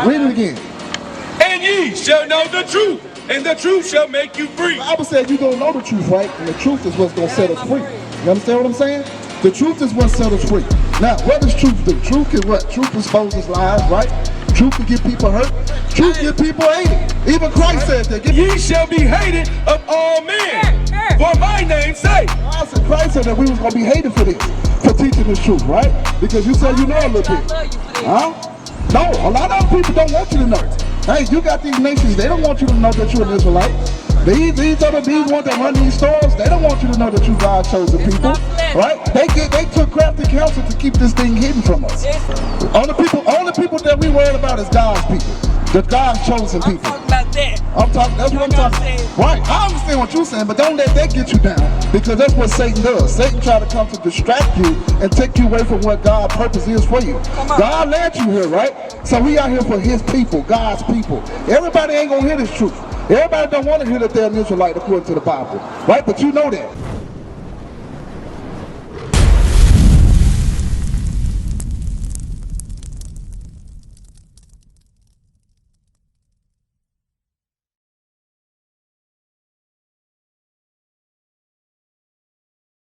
Read it again. And ye shall know the truth, and the truth shall make you free. The Bible said you don't know the truth, right? And the truth is what's going to set us free. You understand what I'm saying? The truth is what set us free. Now, what does truth do? Truth can what? Truth exposes lies, right? Truth can get people hurt. Truth get people hated. Even Christ said that. Ye shall be hated of all men for my name's sake. Christ said that we was going to be hated for this, for teaching this truth, right? Because you said you know a little bit. Huh? No, a lot of people don't want you to know. Hey, you got these nations, they don't want you to know that you're an Israelite. These ones that run these stores, they don't want you to know that you God's chosen people, right? They took crafty counsel to keep this thing hidden from us. Only people that we worried about is God's people, the God's chosen people. I'm talking about that. That's what I'm talking about. Right, I understand what you're saying, but don't let that get you down, because that's what Satan does. Satan try to come to distract you and take you away from what God's purpose is for you. God led you here, right? So we out here for his people, God's people. Everybody ain't gonna hear this truth. Everybody don't want to hear that they're an Israelite according to the Bible, right? But you know that.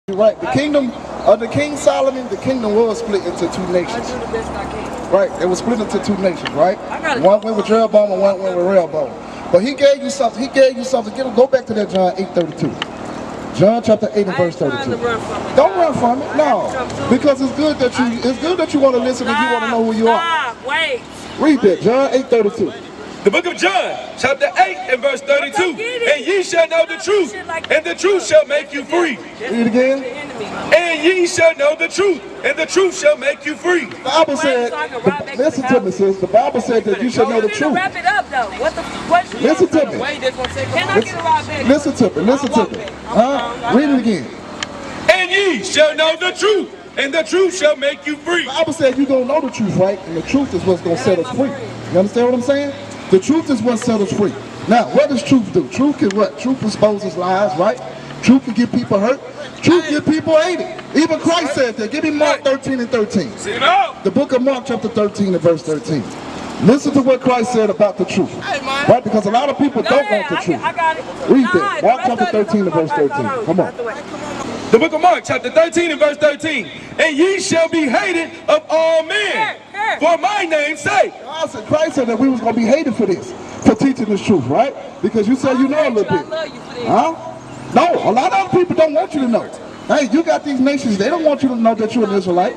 Right, the kingdom of the King Solomon, the kingdom was split into two nations. I do the best I can. Right, it was split into two nations, right? One went with Jeroboam and one went with Rehoboam. But he gave you something. Go back to that John 8:32. John chapter 8 and verse 32. Don't run from it. No, because it's good that you want to listen and you want to know who you are. Wait. Read that, John 8:32. The book of John, chapter 8 and verse 32. And ye shall know the truth, and the truth shall make you free. Read it again. And ye shall know the truth, and the truth shall make you free. The Bible said, listen to me, sis. The Bible said that you shall know the truth. Wrap it up, though. What the question? Listen to me. Can I get a ride back? Listen to me. Listen to me. Read it again. And ye shall know the truth, and the truth shall make you free. The Bible said you don't know the truth, right? And the truth is what's going to set us free. You understand what I'm saying? The truth is what set us free. Now, what does truth do? Truth can what? Truth exposes lies, right? Truth can get people hurt. Truth get people hated. Even Christ said that. Give me Mark 13 and 13. The book of Mark chapter 13 and verse 13. Listen to what Christ said about the truth. Right? Because a lot of people don't want the truth. Read that. Mark chapter 13 and verse 13. Come on. The book of Mark chapter 13 and verse 13. And ye shall be hated of all men for my name's sake. Christ said that we was going to be hated for this, for teaching this truth, right? Because you said you know a little bit. Huh? No, a lot of people don't want you to know. Hey, you got these nations, they don't want you to know that you're an Israelite.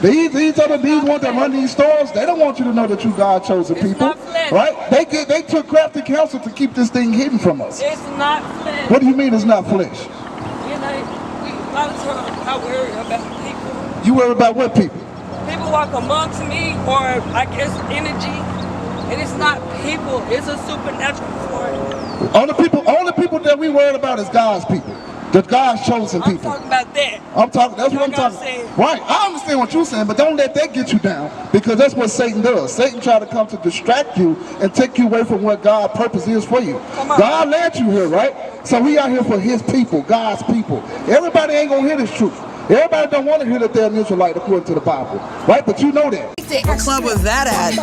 These ones that run these stores, they don't want you to know that you God chosen people, right? They took crafty counsel to keep this thing hidden from us. It's not flesh. What do you mean it's not flesh? You know, a lot of times I worry about people. You worry about what people? People walk amongst me, or I guess energy, and it's not people. It's a supernatural force. Only people that we worried about is God's people. The God's chosen people. I'm talking about that. That's what I'm talking about. Right, I understand what you're saying, but don't let that get you down, because that's what Satan does. Satan try to come to distract you and take you away from what God's purpose is for you. God led you here, right? So we out here for his people, God's people. Everybody ain't gonna hear this truth. Everybody don't want to hear that they're an Israelite according to the Bible, right? But you know that. What club was that at?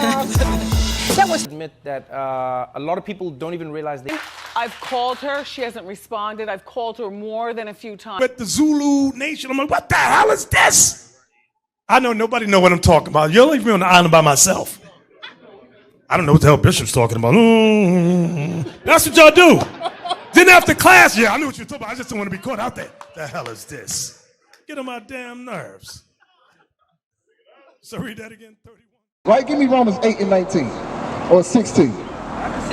Admit that a lot of people don't even realize they. I've called her. She hasn't responded. I've called her more than a few times. With the Zulu Nation, I'm like, what the hell is this? I know nobody know what I'm talking about. You'll leave me on the island by myself. I don't know what the hell Bishop's talking about. That's what y'all do. Then after class, yeah, I knew what you were talking about. I just don't want to be caught out there. The hell is this? Get on my damn nerves. So read that again, 31. Right, give me Romans 8 and 19, or 16.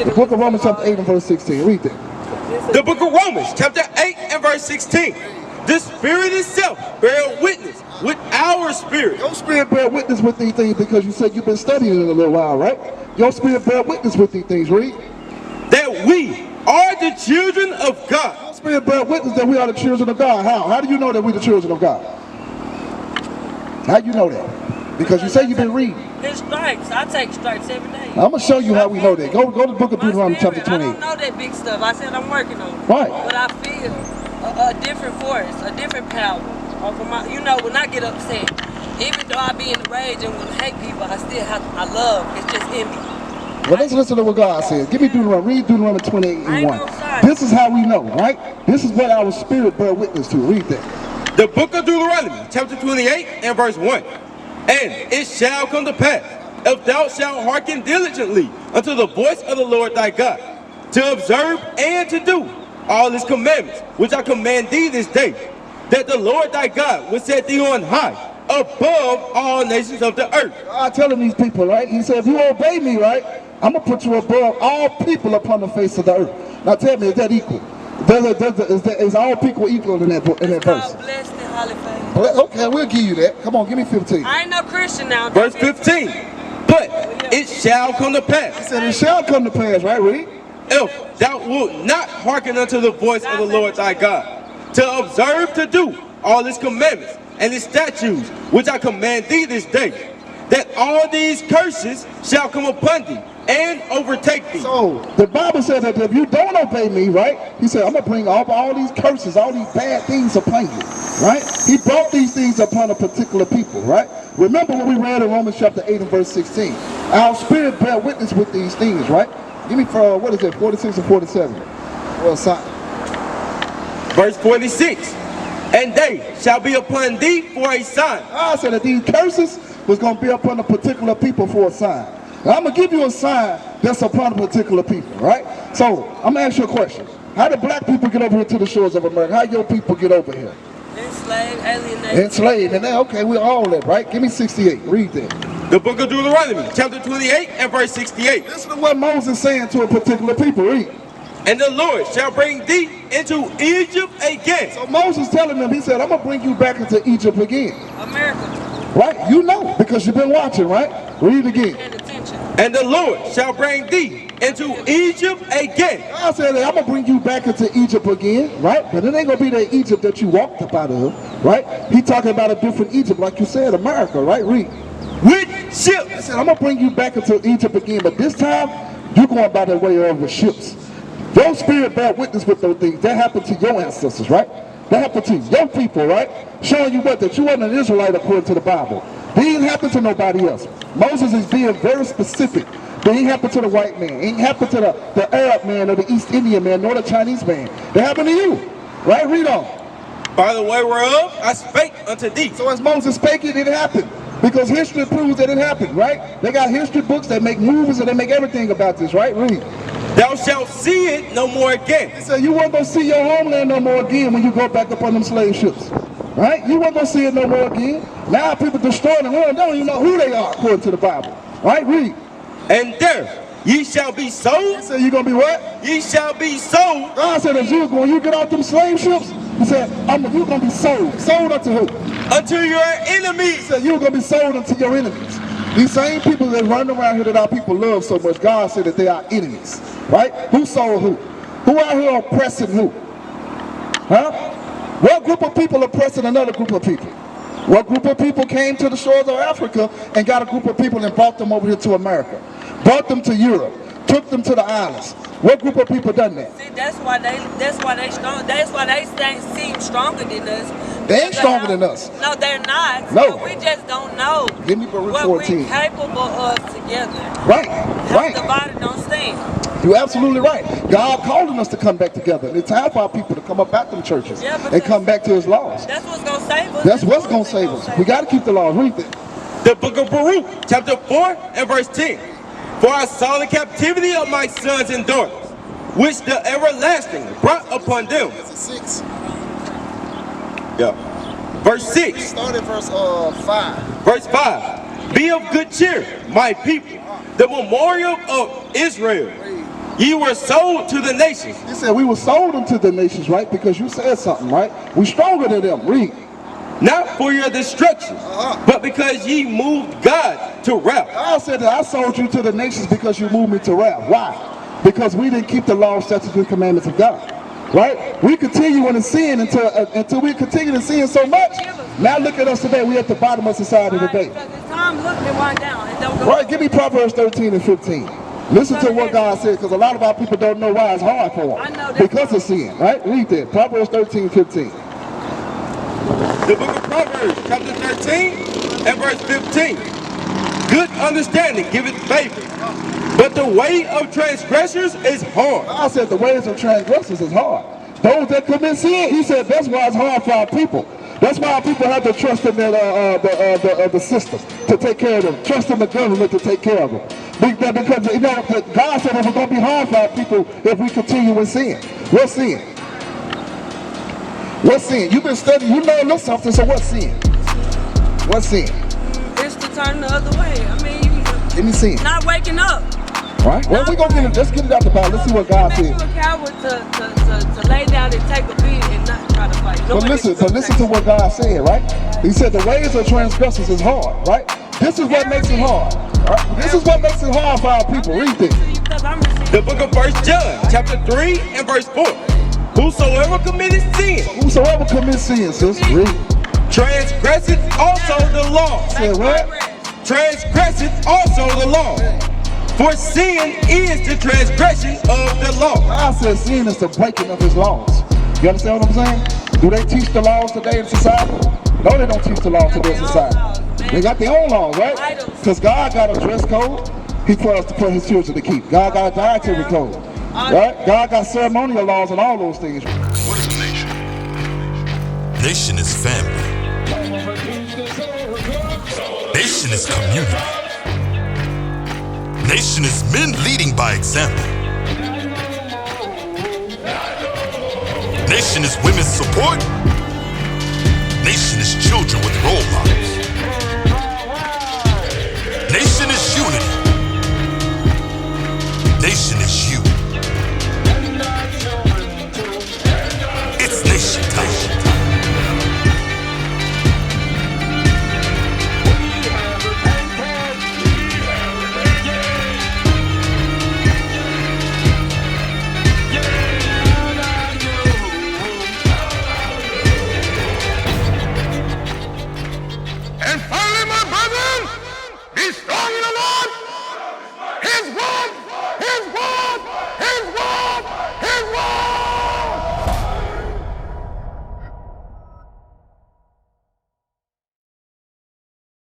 The book of Romans chapter 8 and verse 16, read that. The book of Romans chapter 8 and verse 16. The Spirit itself bear witness with our spirit. Your spirit bear witness with these things, because you said you've been studying it a little while, right? Your spirit bear witness with these things, read. That we are the children of God. Your spirit bear witness that we are the children of God. How? How do you know that we're the children of God? How do you know that? Because you say you've been reading. There's strikes. I take strikes every day. I'm going to show you how we know that. Go to the book of Deuteronomy chapter 28. I don't know that big stuff. I said I'm working on it. Right. But I feel a different force, a different power. You know, when I get upset, even though I be in the rage and when I hate people, I still have, I love. It's just in me. Well, let's listen to what God says. Give me Deuteronomy. Read Deuteronomy 28 and 1. This is how we know, right? This is what our spirit bear witness to. Read that. The book of Deuteronomy, chapter 28 and verse 1. And it shall come to pass, if thou shalt hearken diligently unto the voice of the Lord thy God, to observe and to do all his commandments, which I command thee this day, that the Lord thy God will set thee on high, above all nations of the earth. I'm telling these people, right? He said, if you obey me, right, I'm going to put you above all people upon the face of the earth. Now tell me, is that equal? Is all people equal in that verse? Blessed and highly favored. Well, okay, we'll give you that. Come on, give me 15. I ain't no Christian now. Verse 15. But it shall come to pass. He said, it shall come to pass, right? Read. If thou wilt not hearken unto the voice of the Lord thy God, to observe to do all his commandments and his statutes, which I command thee this day, that all these curses shall come upon thee and overtake thee. So the Bible said that if you don't obey me, right? He said, I'm gonna bring all these curses, all these bad things upon you, right? He brought these things upon a particular people, right? Remember what we read in Romans chapter 8 and verse 16. Our spirit bear witness with these things, right? Give me for what is it, 46 or 47? Well, son. Verse 46. And they shall be upon thee for a sign. I said that these curses was going to be upon a particular people for a sign. Now, I'm going to give you a sign that's upon a particular people, right? So, I'm going to ask you a question. How did black people get over here to the shores of America? How your people get over here? Enslaved, alienated. Enslaved. And then, okay, we're all that, right? Give me 68. Read that. The book of Deuteronomy, chapter 28 and verse 68. Listen to what Moses is saying to a particular people. Read. And the Lord shall bring thee into Egypt again. So Moses telling them, he said, I'm going to bring you back into Egypt again. America. Right? You know, because you've been watching, right? Read again. Paying attention. And the Lord shall bring thee into Egypt again. I said, I'm going to bring you back into Egypt again, right? But it ain't going to be the Egypt that you walked up out of, right? He talking about a different Egypt, like you said, America, right? Read. With ships. I said, I'm going to bring you back into Egypt again, but this time, you're going by the way of the ships. Your spirit bear witness with those things. That happened to your ancestors, right? That happened to your people, right? Showing you what? That you wasn't an Israelite according to the Bible. It didn't happen to nobody else. Moses is being very specific. It ain't happened to the white man. It ain't happened to the Arab man or the East Indian man nor the Chinese man. It happened to you, right? Read on. By the way whereof I spake unto thee. So as Moses spake it, it happened. Because history proves that it happened, right? They got history books that make movies and they make everything about this, right? Read. Thou shalt see it no more again. So you won't go see your homeland no more again when you go back up on them slave ships, right? You won't go see it no more again. Now people destroying the world, they don't even know who they are according to the Bible, right? Read. And there ye shall be sold. So you gonna be what? Ye shall be sold. God said if you when you get off them slave ships, he said, you're gonna be sold. Sold unto who? Unto your He enemies. said you're gonna be sold unto your enemies. These same people that run around here that our people love so much, God said that they are enemies, right? Who sold who? Who out here oppressing who? Huh? What group of people oppressing another group of people? What group of people came to the shores of Africa and got a group of people and brought them over here to America? Brought them to Europe, took them to the islands. What group of people done that? See, that's why they strong. That's why they seem stronger than us. They ain't stronger than us. No, they're not. No. But we just don't know Give me Baruch what 14. we're capable of together. Right, How right. the body don't stand. You're absolutely right. God calling us to come back together. And it's time for our people to come up out them churches and come back to his laws. That's what's going to save us. That's what's going to save us. We got to keep the laws. Read it. The book of Baruch, chapter 4 and verse 10. For I saw the captivity of my sons and daughters, which the everlasting brought upon them. It's a 6. Yeah. Verse 6. Start at verse 5. Verse 5. Be of good cheer, my people, the memorial of Israel. Ye were sold to the nations. He said we were sold unto the nations, right? Because you said something, right? We stronger than them. Read. Not for your destruction, but because ye moved God to wrath. God said that I sold you to the nations because you moved me to wrath. Why? Because we didn't keep the law, statutes, and commandments of God. Right? We continue in sin until we continue to sin so much. Now look at us today. We're at the bottom of society today. It's time to look and wind down. And don't go. Right? Give me Proverbs 13 and 15. Listen to what God said, because a lot of our people don't know why it's hard for I know them. that's Because of sin. Right? Read that. Proverbs 13 15. The book of Proverbs, chapter 13 and verse 15. Good understanding giveth favor, But the way of transgressors is hard. I said the ways of transgressors is hard. Those that commit sin, he said that's why it's hard for our people. That's why our people have to trust in the system to take care of them. Trust in the government to take care of them. Because you know, God said it's going to be hard for our people if we continue in sin. What's sin? What's sin? You've been studying, you know a little something, so what's sin? What's sin? It's to turn the other way. I mean, Give me sin. not waking up. Right? Well, we're going to get it. Let's get it out the Bible. Let's see what God It makes said. you a coward to lay down and take a beat and not try to fight. But listen to what God said, right? He said the ways of transgressors is hard, right? This is what makes it hard. Right? This is what makes it hard for our people. Read this. The book of 1 John, chapter 3 and verse 4. Whosoever committed sin Whosoever commits sin, sis, read. transgresseth also the law. Said what? Transgresseth also the law. For sin is the transgression of the law. God says sin is the breaking of his laws. You understand what I'm saying? Do they teach the laws today in society? No, they don't teach the laws today in society. They got their own laws, right? Because God got a dress code. He for us to put his children to keep. God got a dietary code. Right? God got ceremonial laws and all those things. What is a nation? Nation is family. Nation is community. Nation is men leading by example. Nation is women's support. Nation is children with role models.